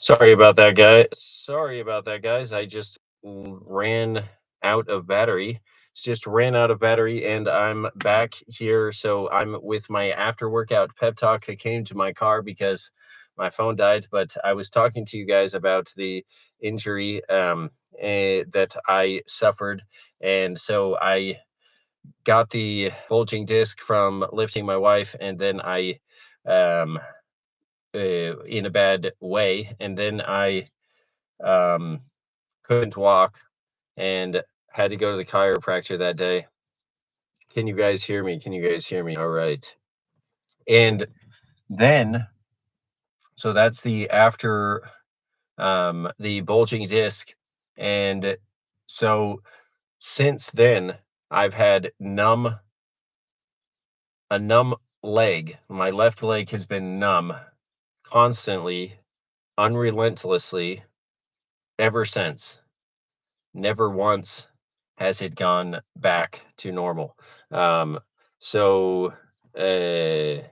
Sorry about that, guy. Sorry about that, guys. I just ran out of battery. Just ran out of battery, and I'm back here. So I'm with my after workout pep talk. I came to my car because my phone died, but I was talking to you guys about the injury that I suffered, and so I got the bulging disc from lifting my wife, and then I um, in a bad way, and then I um, couldn't walk and had to go to the chiropractor that day. Can you guys hear me? Can you guys hear me? All right. And then, so that's the after the bulging disc. And so since then, I've had a numb leg. My left leg has been numb constantly, unrelentlessly ever since. Never once has it gone back to normal. Um, so uh,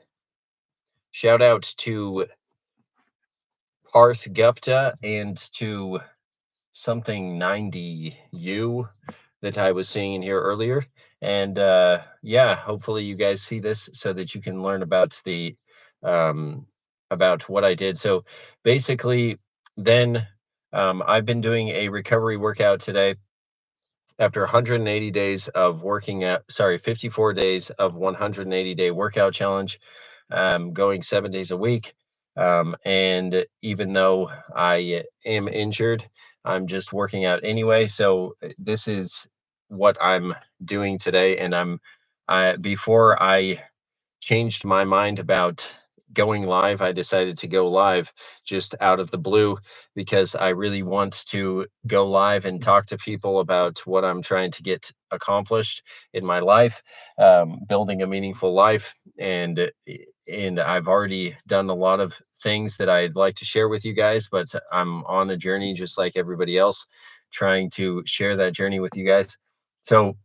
shout out to Parth Gupta and to something 90U that I was seeing in here earlier. And yeah, hopefully you guys see this so that you can learn um, about what I did. So basically, then I've been doing a recovery workout today after 180 days of working out, sorry, 54 days of 180-day workout challenge, going 7 days a week. And even though I am injured, I'm just working out anyway. So this is what I'm doing today. And before I changed my mind about going live. I decided to go live just out of the blue because I really want to go live and talk to people about what I'm trying to get accomplished in my life, building a meaningful life. And I've already done a lot of things that I'd like to share with you guys, but I'm on a journey just like everybody else, trying to share that journey with you guys. So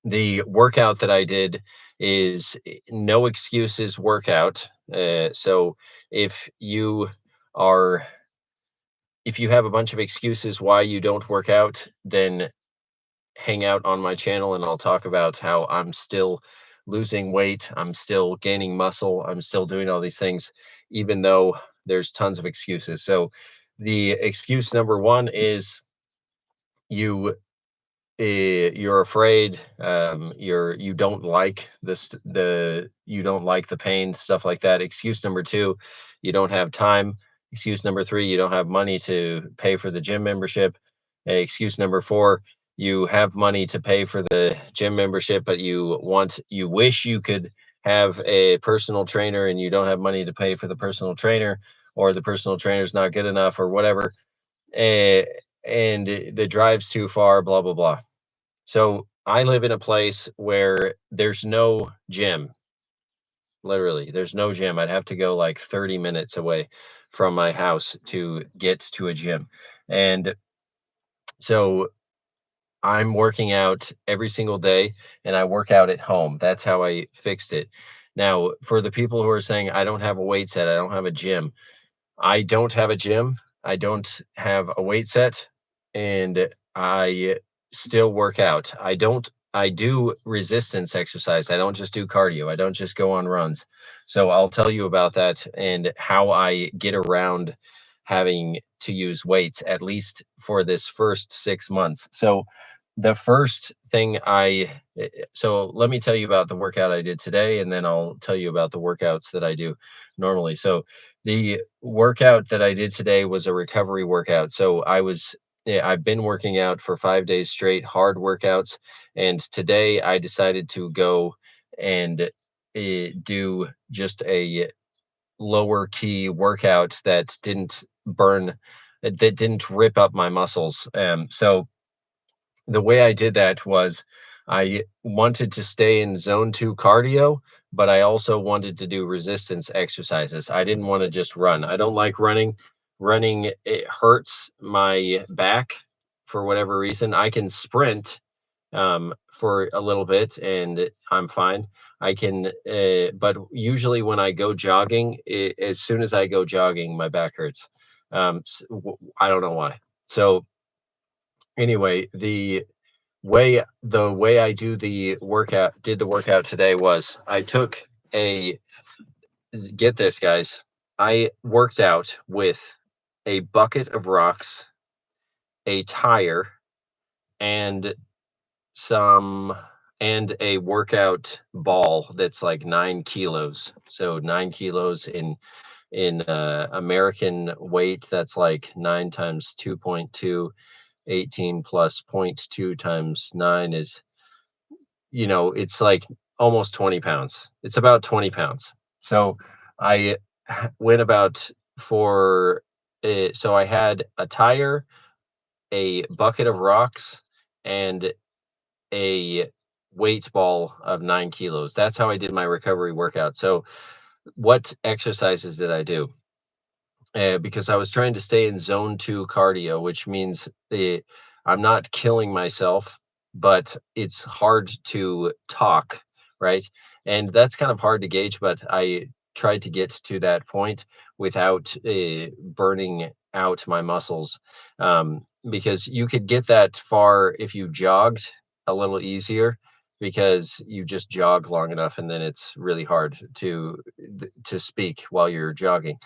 the workout that I did is no excuses workout. So if you are if you have a bunch of excuses why you don't work out, then hang out on my channel and I'll talk about how I'm still losing weight, I'm still gaining muscle, I'm still doing all these things, even though there's tons of excuses. So the excuse number one is you you're afraid, you don't like you don't like the pain, stuff like that. Excuse number two, you don't have time. Excuse number three, you don't have money to pay for the gym membership. Excuse number four, you have money to pay for the gym membership, but you wish you could have a personal trainer and you don't have money to pay for the personal trainer, or the personal trainer's not good enough, or whatever. uh, and the drive's too far, blah blah blah. So I live in a place where there's no gym. Literally, there's no gym. I'd have to go like 30 minutes away from my house to get to a gym. And so I'm working out every single day and I work out at home. That's how I fixed it. Now, for the people who are saying, I don't have a weight set, I don't have a gym, I don't have a gym, I don't have a weight set, and I still work out. I do resistance exercise. I don't just do cardio. I don't just go on runs. So I'll tell you about that and how I get around having to use weights, at least for this first 6 months. So the first thing so let me tell you about the workout I did today, and then I'll tell you about the workouts that I do normally. So the workout that I did today was a recovery workout. So yeah, I've been working out for 5 days straight, hard workouts. And today I decided to go and do just a lower key workout that didn't rip up my muscles. So the way I did that was I wanted to stay in zone two cardio, but I also wanted to do resistance exercises. I didn't want to just run. I don't like running. Running, it hurts my back for whatever reason. I can sprint for a little bit and I'm fine. But usually when I go jogging, as soon as I go jogging, my back hurts. I don't know why. So anyway, the way I did the workout today was I took a get this, guys. I worked out with a bucket of rocks, a tire, and some and a workout ball that's like 9 kilos. So 9 kilos in American weight, that's like 9 times 2.2, 18 plus point 0.2 times 9 is, it's like almost 20 pounds. It's about 20 pounds. So I went about for it. So I had a tire, a bucket of rocks, and a weight ball of 9 kilos. That's how I did my recovery workout. So what exercises did I do? Because I was trying to stay in zone two cardio, which means I'm not killing myself, but it's hard to talk, right? And that's kind of hard to gauge, but I tried to get to that point without burning out my muscles. Because you could get that far if you jogged a little easier, because you just jog long enough and then it's really hard to speak while you're jogging.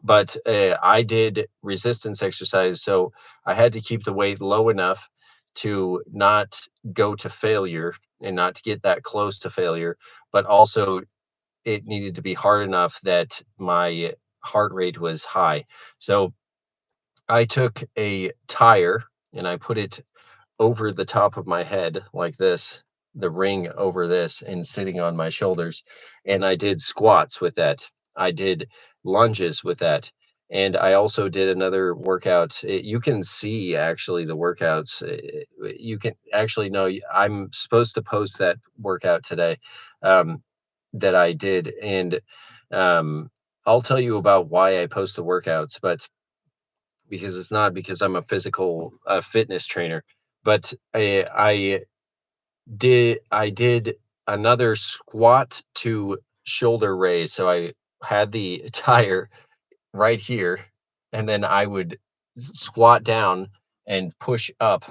But I did resistance exercise, so I had to keep the weight low enough to not go to failure and not to get that close to failure, but also it needed to be hard enough that my heart rate was high. So I took a tire and I put it over the top of my head like this, the ring over this, and sitting on my shoulders. And I did squats with that. I did lunges with that. And I also did another workout. You can see actually the workouts. You can actually know. I'm supposed to post that workout today, um, that I did, and um, I'll tell you about why I post the workouts. But because it's not because I'm a physical fitness trainer, but I did another squat to shoulder raise. So I had the tire right here, and then I would squat down and push up.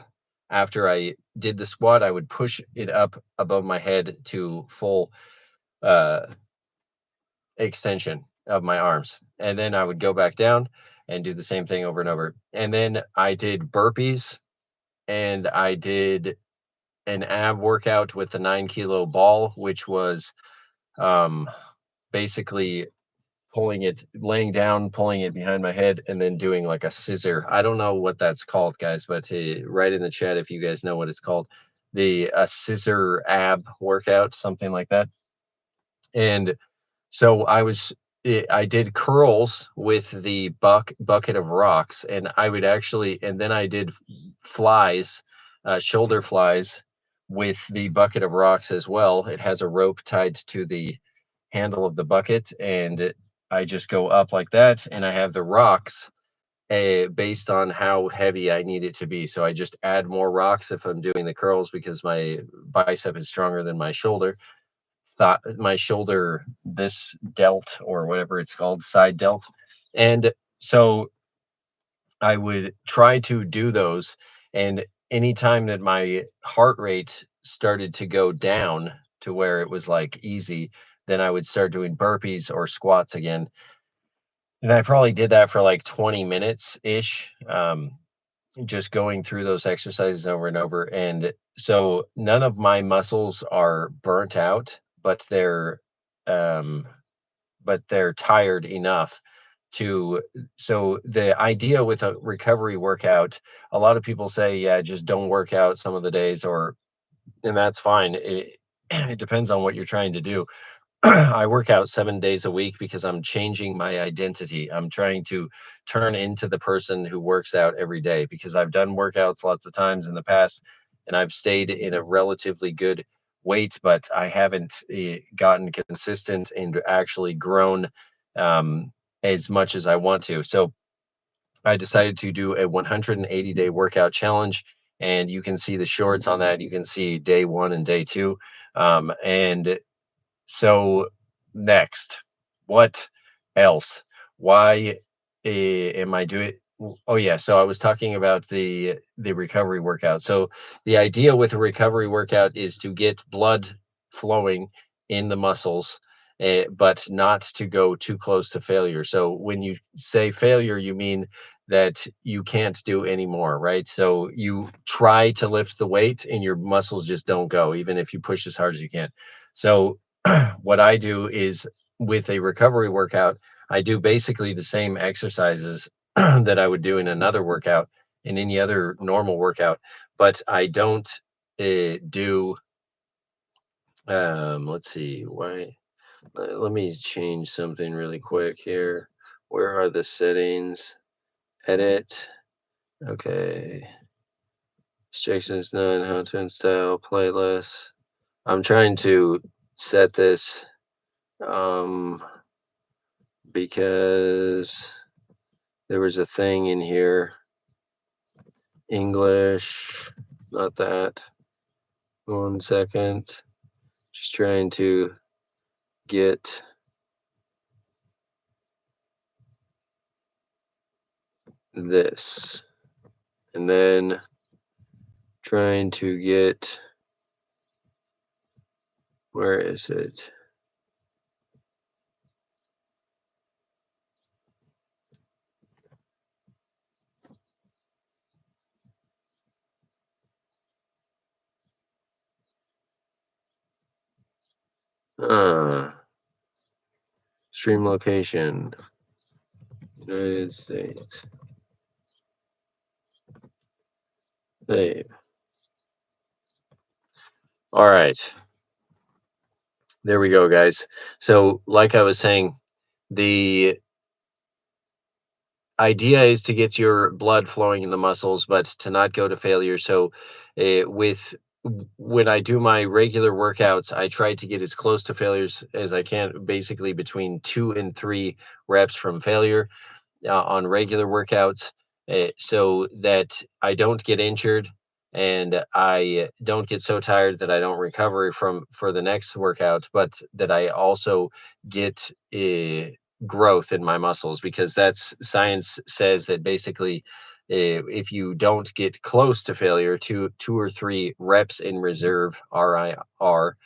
After I did the squat, I would push it up above my head to full uh, extension of my arms. And then I would go back down and do the same thing over and over. And then I did burpees, and I did an ab workout with the 9 kilo ball, which was um, basically laying down, pulling it behind my head, and then doing like a scissor. I don't know what that's called, guys, but write in the chat if you guys know what it's called. The a scissor ab workout, something like that. And so I did curls with the bucket of rocks, and then I did flies, shoulder flies with the bucket of rocks as well. It has a rope tied to the handle of the bucket, and I just go up like that, and I have the rocks based on how heavy I need it to be. So I just add more rocks if I'm doing the curls because my bicep is stronger than my shoulder thought my shoulder, this delt or whatever it's called, side delt. And so I would try to do those. And anytime that my heart rate started to go down to where it was like easy, then I would start doing burpees or squats again. And I probably did that for like 20 minutes ish. Just going through those exercises over and over. And so none of my muscles are burnt out, um, but they're tired enough to. So the idea with a recovery workout, a lot of people say, yeah, just don't work out some of the days, and that's fine. It depends on what you're trying to do. I work out 7 days a week because I'm changing my identity. I'm trying to turn into the person who works out every day, because I've done workouts lots of times in the past and I've stayed in a relatively good weight, but I haven't gotten consistent and actually grown um, as much as I want to. So I decided to do a 180-day workout challenge. And you can see the shorts on that. You can see day one and day two. And so next, what else? Why? Am I doing oh, yeah, so I was talking about the recovery workout. So, the idea with a recovery workout is to get blood flowing in the muscles, but not to go too close to failure. So, when you say failure, you mean that you can't do anymore, right? So, you try to lift the weight and your muscles just don't go, even if you push as hard as you can. So, what I do is with a recovery workout, I do basically the same exercises that I would do in another workout, in any other normal workout, but I don't do, let's see, why, let me change something really quick here. Where are the settings? Edit. Okay. Restrictions none, how to install playlist. I'm trying to set this um because there was a thing in here. English, not that. 1 second. Just trying to get this. And then trying to get, where is it? Uh, Stream location, United States. Hey, all right. There we go, guys. So, like I was saying, the idea is to get your blood flowing in the muscles, but to not go to failure. So, when I do my regular workouts, I try to get as close to failures as I can, basically between 2 and 3 reps from failure on regular workouts, so that I don't get injured and I don't get so tired that I don't recover from for the next workout, but that I also get growth in my muscles, because that's science says that basically if you don't get close to failure, 2 or 3 reps in reserve, RIR,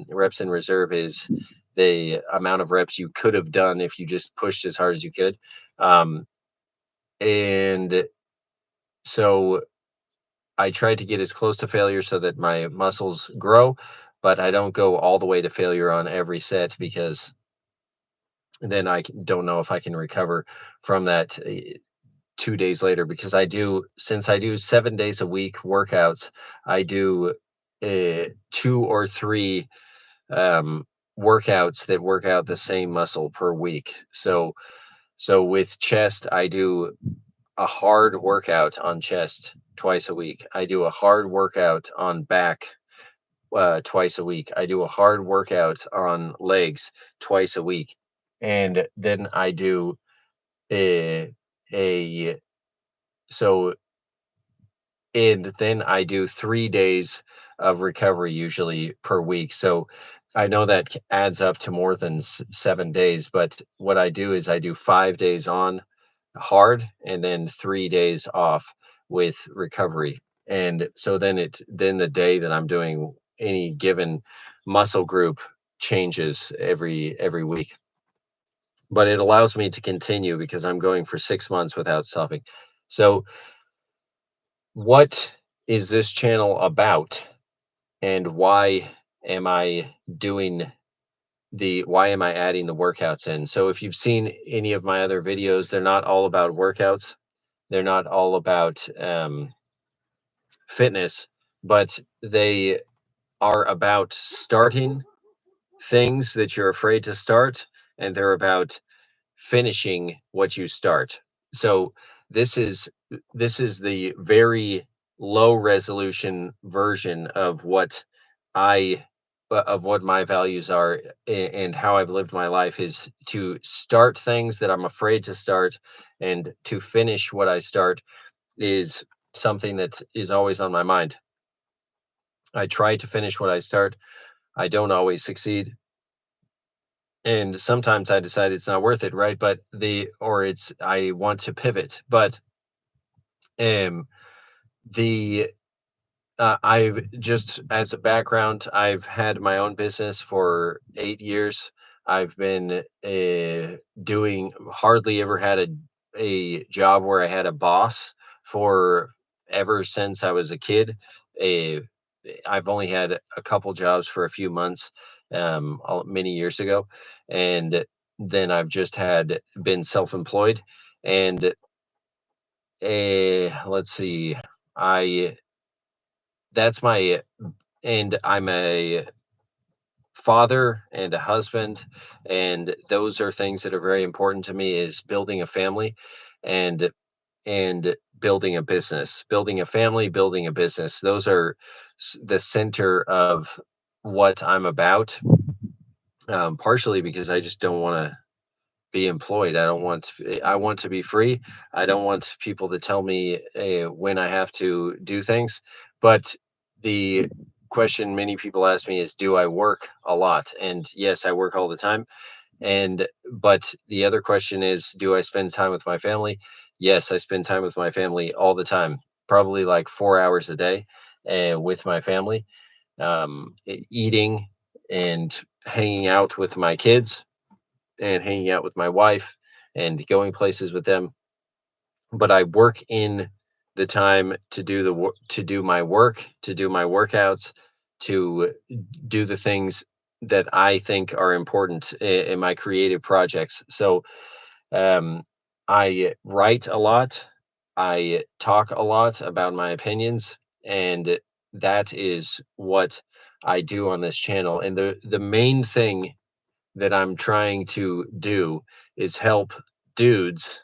reps in reserve is the amount of reps you could have done if you just pushed as hard as you could. um, and so I try to get as close to failure so that my muscles grow, but I don't go all the way to failure on every set, because then don't know if I can recover from that 2 days later. Because since I do 7 days a week workouts, I do 2 or 3 um, workouts that work out the same muscle per week. So with chest, I do a hard workout on chest twice a week. I do a hard workout on back twice a week. I do a hard workout on legs twice a week. And then I do a, a so and then I do 3 days of recovery usually per week. So I know that adds up to more than 7 days, but what I do is I do 5 days on hard and then 3 days off with recovery. And so then the day that I'm doing any given muscle group changes every week. But it allows me to continue because I'm going for 6 months without stopping. So what is this channel about, and am I doing why am I adding the workouts in? So if you've seen any of my other videos, they're not all about workouts. They're not all about fitness, but they are about starting things that you're afraid to start, and they're about finishing what you start. So this is this is the very low resolution version of I what my values are, and how I've lived my life, is to start things that I'm afraid to start, and to finish what I start is something that is always on my mind. I try to finish what I start. I don't always succeed, And sometimes I decide it's not worth it, right? But the or it's I want to pivot. But um the I've just as a background, I've had my own business for 8 years. I've been doing hardly ever had a job where I had a boss for ever since I was a kid. Uh, I've only had a couple jobs for a few months, many years ago, and then I've just had been self-employed. And let's see, I that's my and I'm a father and a husband, and those are things that are very important to me, is building a family and building a business. Building a family, building a business, those are the center of what I'm about, partially because I just don't want to be employed. I don't want I want to be free. I don't want people to tell me when I have to do things. But the question many people ask me is, do I work a lot? And yes, I work all the time. And but the other question is, do I spend time with my family? Yes, I spend time with my family all the time, probably like 4 hours a day, with my family, eating and hanging out with my kids and hanging out with my wife and going places with them. But I work in the time to do to do my work, to do my workouts, to do the things that I think are important in my creative projects. So um, I write a lot, I talk a lot about my opinions, and that is what I do on this channel. And the main thing that I'm trying to do is help dudes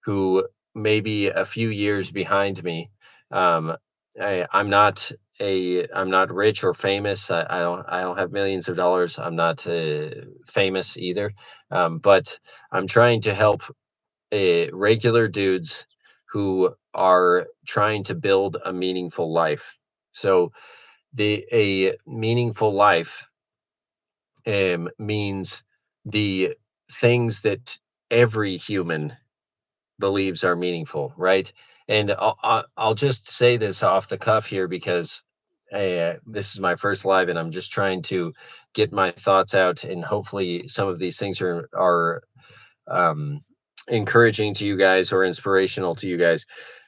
who may be a few years behind me. Um, I'm not I'm not rich or famous. I don't have millions of dollars. I'm not famous either. But I'm trying to help regular dudes who are trying to build a meaningful life. So the a meaningful life means the things that every human believes are meaningful, right? And I'll just say this off the cuff here because this is my first live, and I'm just trying to get my thoughts out, and hopefully some of these things are um, encouraging to you guys or inspirational to you guys.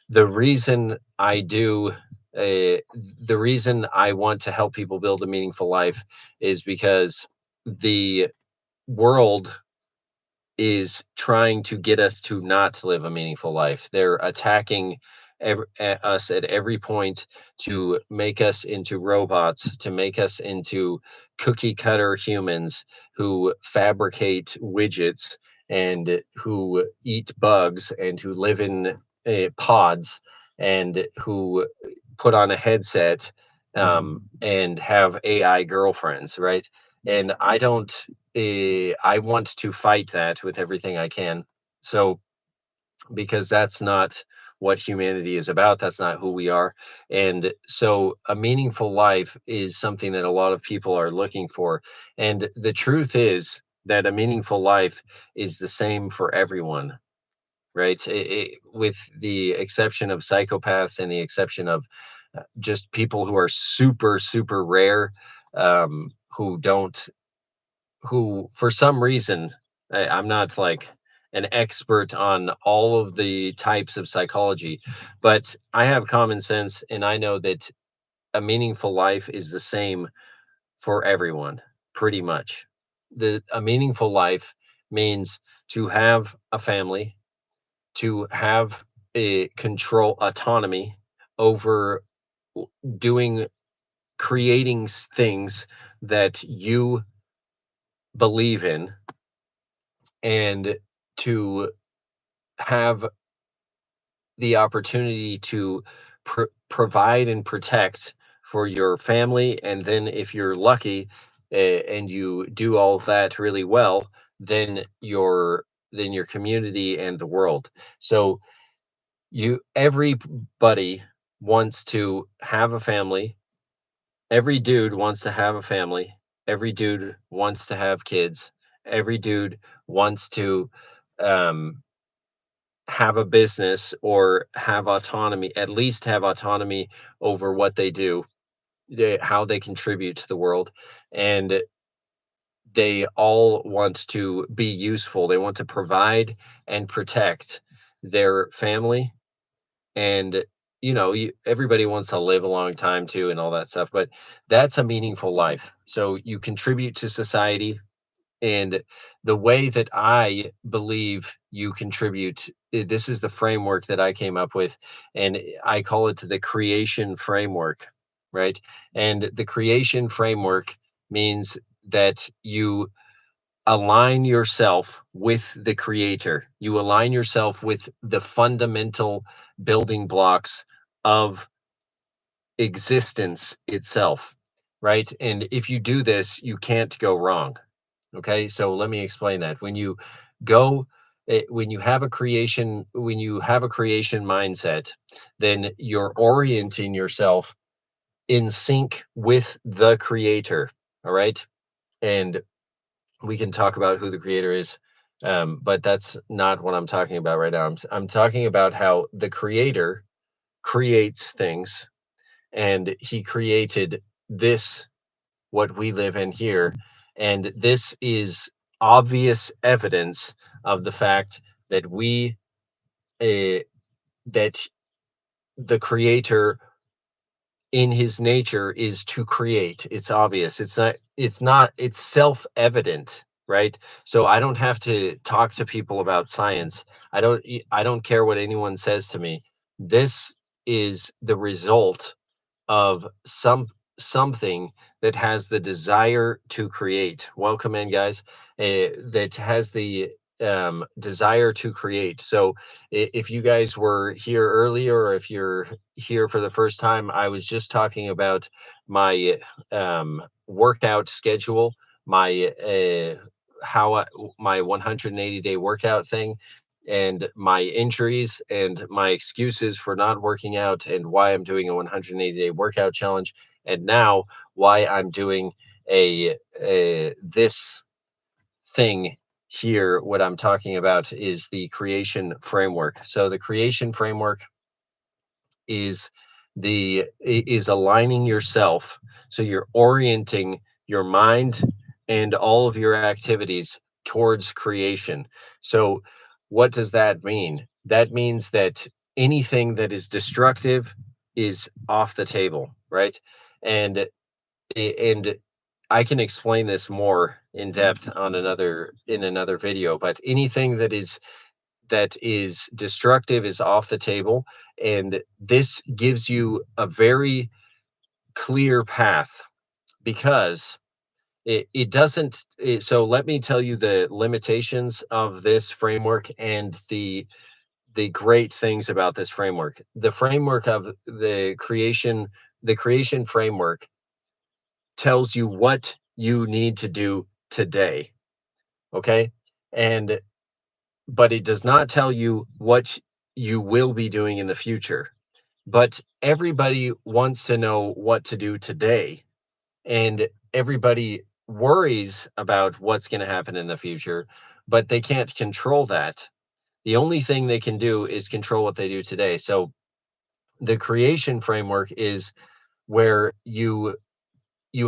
The reason I do. The reason I want to help people build a meaningful life is because the world is trying to get us to not live a meaningful life. They're attacking us at every point to make us into robots, to make us into cookie cutter humans who fabricate widgets and who eat bugs and who live in pods and who put on a headset and have AI girlfriends, right? And I don't I want to fight that with everything I can. So because that's not what humanity is about, that's not who we are. And so a meaningful life is something that a lot of people are looking for. And the truth is that a meaningful life is the same for everyone, right? With the exception of psychopaths and the exception of just people who are super, super rare, who don't who for some reason I'm not like an expert on all of the types of psychology, but I have common sense and I know that a meaningful life is the same for everyone, pretty much. A meaningful life means to have a family, to have a control autonomy over doing creating things that you believe in, and to have the opportunity to provide and protect for your family. And then if you're lucky and you do all of that really well, then your community and the world. So everybody wants to have a family. Every dude wants to have a family. Every dude wants to have kids. every dude wants to um, have a business or have autonomy, at least have autonomy over what they do, how they contribute to the world. And they all want to be useful. They want to provide and protect their family. And, everybody wants to live a long time too and all that stuff, but that's a meaningful life. So you contribute to society. And the way that I believe you contribute, this is the framework that I came up with, and I call it the creation framework, right? And the creation framework means that you align yourself with the creator. You align yourself with the fundamental building blocks of existence itself, right? And if you do this, you can't go wrong. Okay, so let me explain that. Go, when you have a creation mindset, then you're orienting yourself in sync with the creator. All right, and we can talk about who the creator is, but that's not what I'm talking about right now. I'm talking about how the creator creates things, and he created this, what we live in here. And this is obvious evidence of the fact that uh, that the creator in his nature is to create. It's obvious. It's self-evident, right? So I don't have to talk to people about science. I don't care what anyone says to me. This is the result of something that has the desire to create. Welcome in, guys. That has the desire to create. So, if you guys were here earlier, or if you're here for the first time, I was just talking about my workout schedule, my how I, my 180-day workout thing, and my injuries and my excuses for not working out, and why I'm doing a 180-day workout challenge, and now why I'm doing a this thing here. What I'm talking about is the creation framework. So the creation framework is is aligning yourself, so you're orienting your mind and all of your activities towards creation. So what does that mean? That means that anything that is destructive is off the table, right? and and I can explain this more in depth on another video, but anything that is destructive is off the table. And this gives you a very clear path, because it doesn't so let me tell you the limitations of this framework and the great things about this framework. The framework of the creation framework tells you what you need to do today. Okay, and but it does not tell you what you will be doing in the future. But everybody wants to know what to do today, and everybody worries about what's going to happen in the future, but they can't control that. The only thing they can do is control what they do today. So the creation framework is where you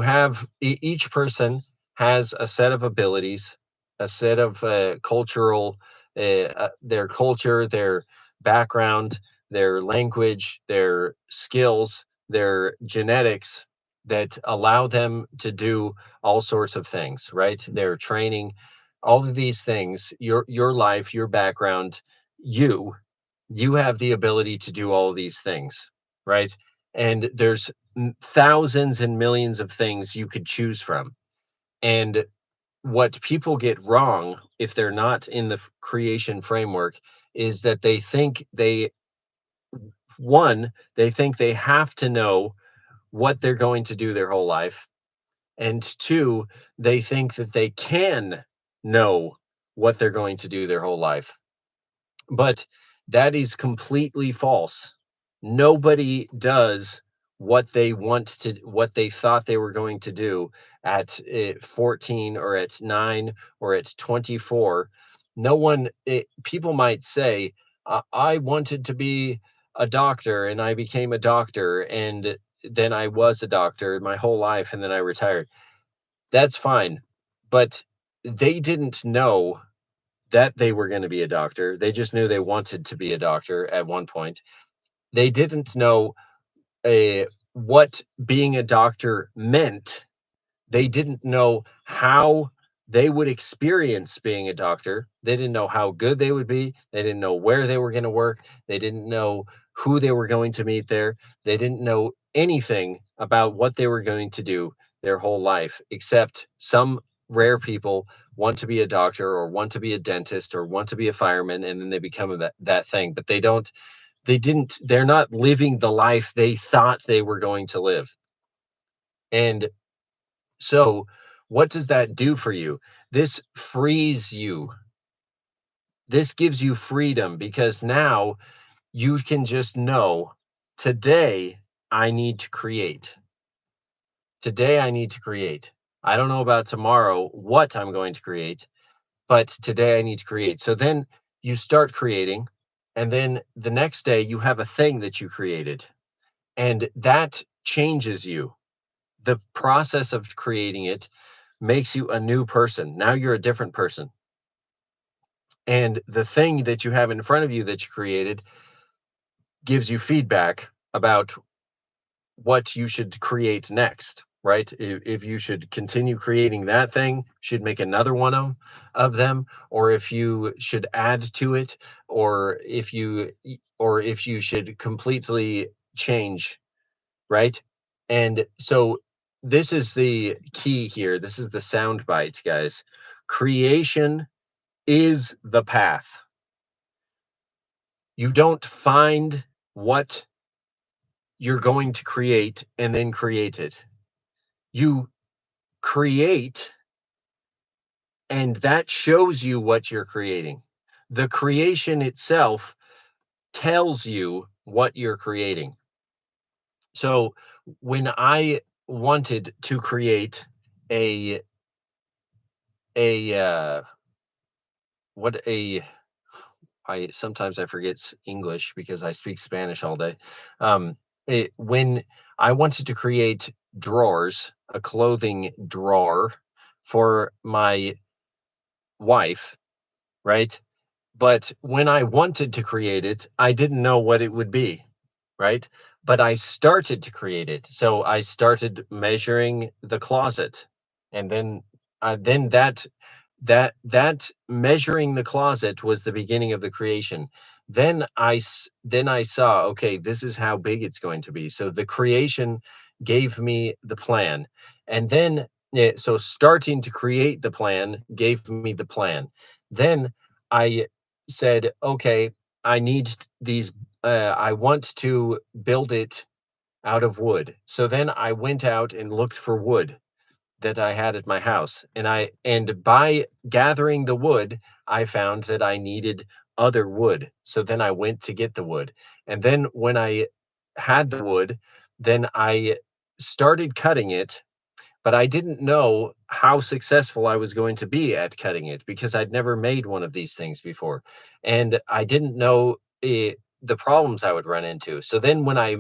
have each person has a set of abilities, a set of cultural, their culture, their background, their language, their skills, their genetics, that allow them to do all sorts of things, right? Their training, all of these things, your life, your background, you you have the ability to do all of these things, right? And there's thousands and millions of things you could choose from. And what people get wrong if they're not in the creation framework is that they think they have to know what they're going to do their whole life. And two, they think that they can know what they're going to do their whole life. But that is completely false. Nobody does what they thought they were going to do at 14 or at 9 or at 24. No one People might say, I wanted to be a doctor and I became a doctor, and then I was a doctor my whole life and then I retired. That's fine. But they didn't know that they were going to be a doctor. They just knew they wanted to be a doctor at one point. They didn't know what being a doctor meant. They didn't know how they would experience being a doctor. They didn't know how good they would be. They didn't know where they were going to work. They didn't know who they were going to meet there. They didn't know anything about what they were going to do their whole life, except some rare people want to be a doctor or want to be a dentist or want to be a fireman, and then they become that thing. But they're not living the life they thought they were going to live. And so, what does that do for you? This frees you. This gives you freedom because now you can just know, today I need to create. Today I need to create. I don't know about tomorrow what I'm going to create, but today I need to create. So then you start creating, and then the next day you have a thing that you created, and that changes you. The process of creating it makes you a new person. Now you're a different person. And the thing that you have in front of you that you created gives you feedback about what you should create next, right? If you should continue creating that thing, should make another one of them, or if you should add to it, or if you should completely change, right? And so this is the key here. This is the sound bite, guys. Creation is the path. You don't find what you're going to create and then create it. You create, and that shows you what you're creating. The creation itself tells you what you're creating. So when I wanted to create a a what a I sometimes I forget English because I speak Spanish all day. When I wanted to create drawers, a clothing drawer for my wife, right? But when I wanted to create it, I didn't know what it would be, right? But I started to create it. So I started measuring the closet, and then that measuring the closet was the beginning of the creation. Then I saw, okay, this is how big it's going to be. So the creation gave me the plan. And then so starting to create the plan gave me the plan. Then I said, okay, I need these I want to build it out of wood. So then I went out and looked for wood that I had at my house. And by gathering the wood, I found that I needed other wood. So then I went to get the wood. And then when I had the wood, then I started cutting it, but I didn't know how successful I was going to be at cutting it because I'd never made one of these things before. And I didn't know the problems I would run into. So then when I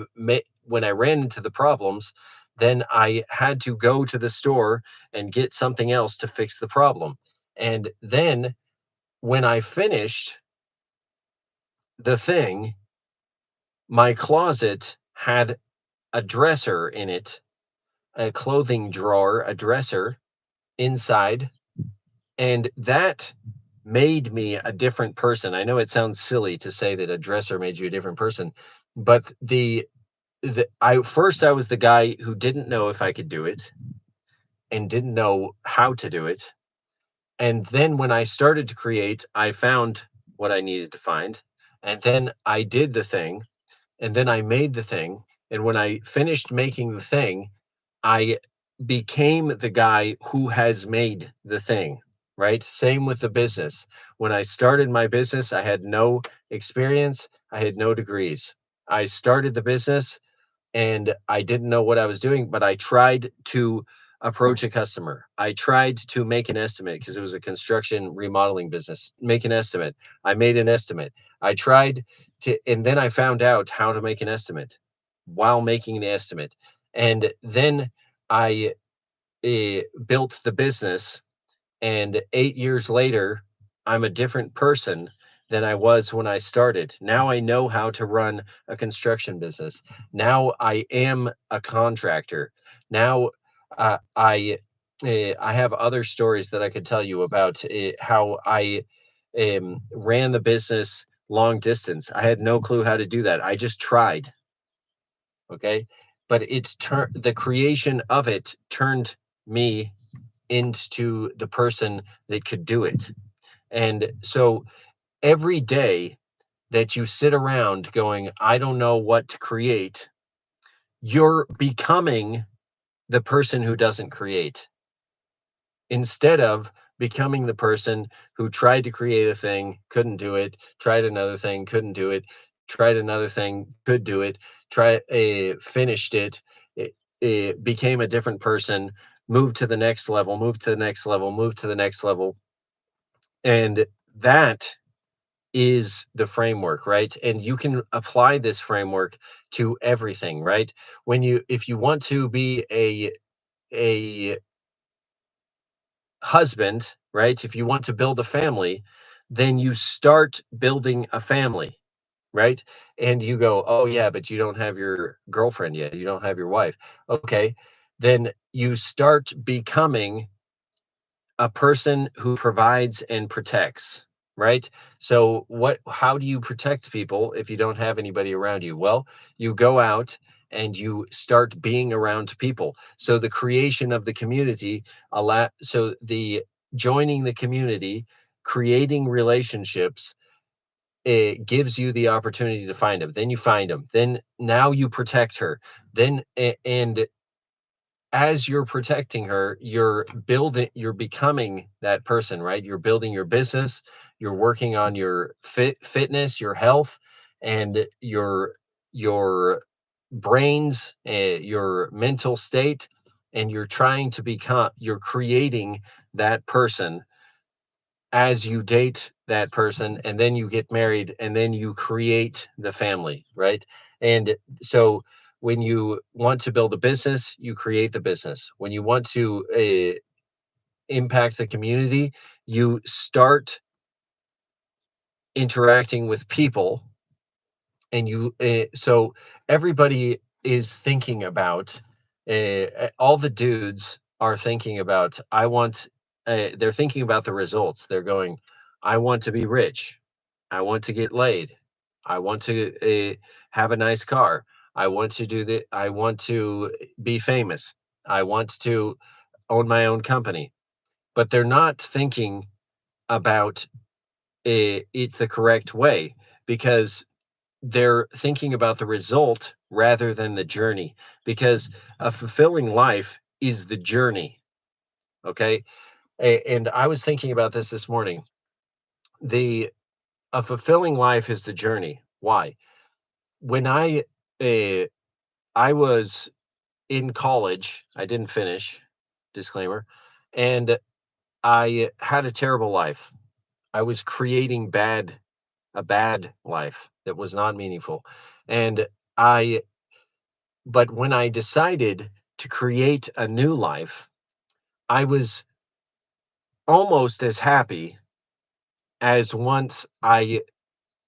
ran into the problems, then I had to go to the store and get something else to fix the problem. And then when I finished the thing, my closet had a dresser in it, a clothing drawer, a dresser inside. And that made me a different person. I know it sounds silly to say that a dresser made you a different person, but I was the guy who didn't know if I could do it and didn't know how to do it. And then when I started to create, I found what I needed to find. And then I did the thing, and then I made the thing. And when I finished making the thing, I became the guy who has made the thing, right? Same with the business. When I started my business, I had no experience, I had no degrees. I started the business and I didn't know what I was doing, but I tried to approach a customer. I tried to make an estimate because it was a construction remodeling business. Make an estimate. I made an estimate. I tried to, and then I found out how to make an estimate while making the estimate. And then I built the business, and 8 years later, I'm a different person than I was when I started. Now I know how to run a construction business. Now I am a contractor. Now I have other stories that I could tell you about how I ran the business long distance. I had no clue how to do that. I just tried. Okay, but the creation of it turned me into the person that could do it. And so every day that you sit around going, I don't know what to create, you're becoming the person who doesn't create instead of becoming the person who tried to create a thing, couldn't do it, tried another thing, couldn't do it, tried another thing, could do it, finished it, became a different person, moved to the next level, moved to the next level, moved to the next level. And that is the framework, right? And you can apply this framework to everything, right? If you want to be a husband, right? If you want to build a family, then you start building a family, right? And you go, oh yeah, but you don't have your girlfriend yet. You don't have your wife. Okay. Then you start becoming a person who provides and protects, right? So how do you protect people if you don't have anybody around you? Well, you go out and you start being around people. So the creation of the community, so the joining the community, creating relationships, it gives you the opportunity to find them. Then you find them. Then now you protect her. And as you're protecting her, you're becoming that person, right? You're building your business, you're working on your fitness, your health, and your brains, your mental state, and you're creating that person as you date that person, and then you get married, and then you create the family, right? And so when you want to build a business, you create the business. When you want to impact the community, you start interacting with people, and so everybody is thinking about all the dudes are thinking about they're thinking about the results. They're going, I want to be rich, I want to get laid, I want to have a nice car, I want to be famous, I want to own my own company. But they're not thinking about it the correct way, because they're thinking about the result rather than the journey, because a fulfilling life is the journey. Okay. And I was thinking about this morning. The A fulfilling life is the journey. Why? When uh, I was in college, I didn't finish, disclaimer, and I had a terrible life. I was creating a bad life that was not meaningful. And I But when I decided to create a new life, I was almost as happy as once I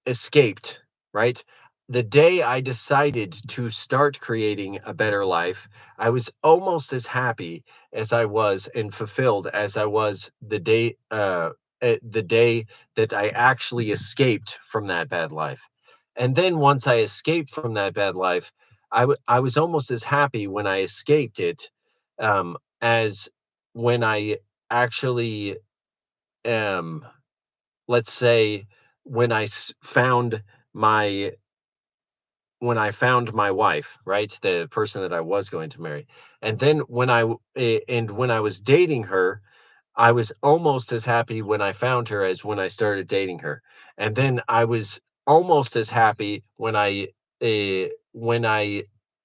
escaped, right? The day I decided to start creating a better life, I was almost as happy as I was and fulfilled as I was the day that I actually escaped from that bad life. And then once I escaped from that bad life, I was almost as happy when I escaped it, as when I actually um let's say when my found my wife, right? The person that I was going to marry. And then when I was dating her, I was almost as happy when I found her as when I started dating her. And then I was almost as happy when I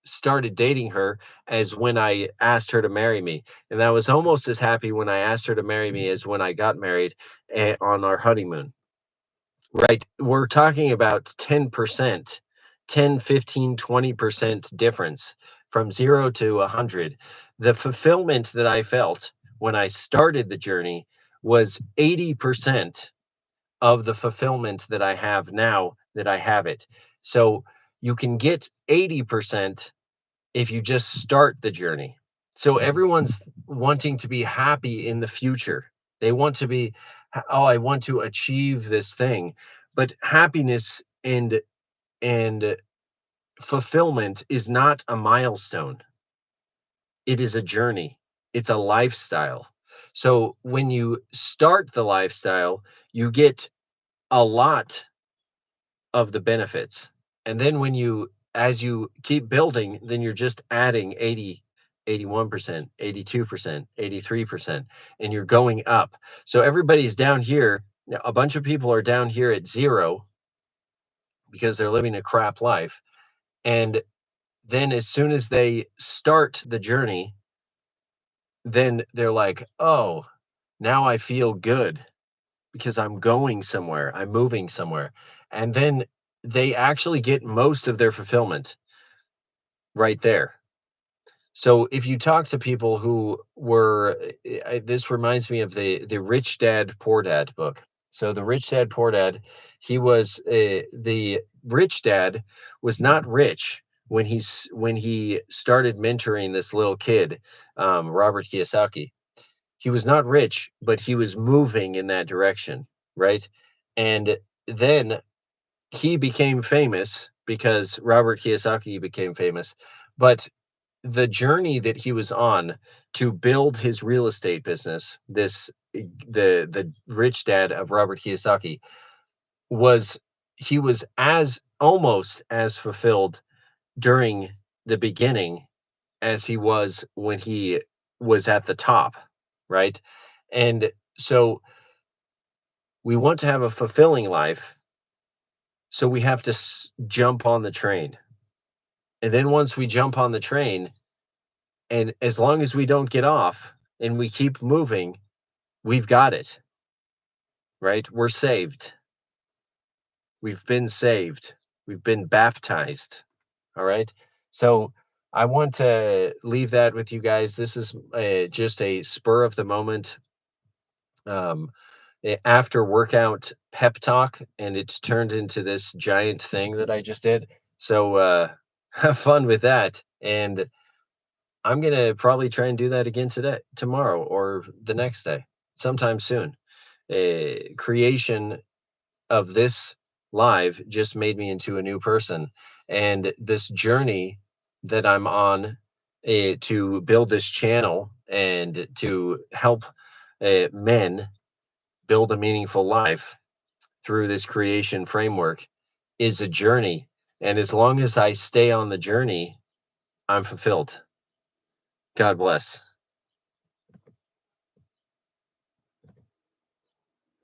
started dating her as when I asked her to marry me. And I was almost as happy when I asked her to marry me as when I got married on our honeymoon. Right. We're talking about 10%, 10, 15, 20% difference from 0 to 100. The fulfillment that I felt when I started the journey was 80% of the fulfillment that I have now that I have it. So you can get 80% if you just start the journey. So everyone's wanting to be happy in the future. They want to be, oh, I want to achieve this thing. But happiness and fulfillment is not a milestone. It is a journey. It's a lifestyle. So when you start the lifestyle, you get a lot of the benefits. And then when you as you keep building, then you're just adding 80, 81%, 82%, 83%, and you're going up. So everybody's down here. A bunch of people are down here at 0 because they're living a crap life. And then as soon as they start the journey, then they're like, "Oh, now I feel good because I'm going somewhere. I'm moving somewhere." And then they actually get most of their fulfillment right there. So if you talk to people who were, this reminds me of the Rich Dad Poor Dad book. So the Rich Dad Poor Dad, he was the rich dad was not rich when he started mentoring this little kid, Robert Kiyosaki. He was not rich, but he was moving in that direction, right? And then he became famous because Robert Kiyosaki became famous, but the journey that he was on to build his real estate business, the rich dad of Robert Kiyosaki, was he was as almost as fulfilled during the beginning as he was when he was at the top, right? And so we want to have a fulfilling life, so we have to jump on the train. And then once we jump on the train, and as long as we don't get off and we keep moving, we've got it, right? We're saved. We've been saved. We've been baptized. All right. So I want to leave that with you guys. This is just a spur of the moment um, after workout pep talk, and it's turned into this giant thing that I just did. So have fun with that. And I'm gonna probably try and do that again tomorrow, or the next day, sometime soon. Creation of this live just made me into a new person, and this journey that I'm on to build this channel and to help men build a meaningful life through this creation framework is a journey. And as long as I stay on the journey, I'm fulfilled. God bless.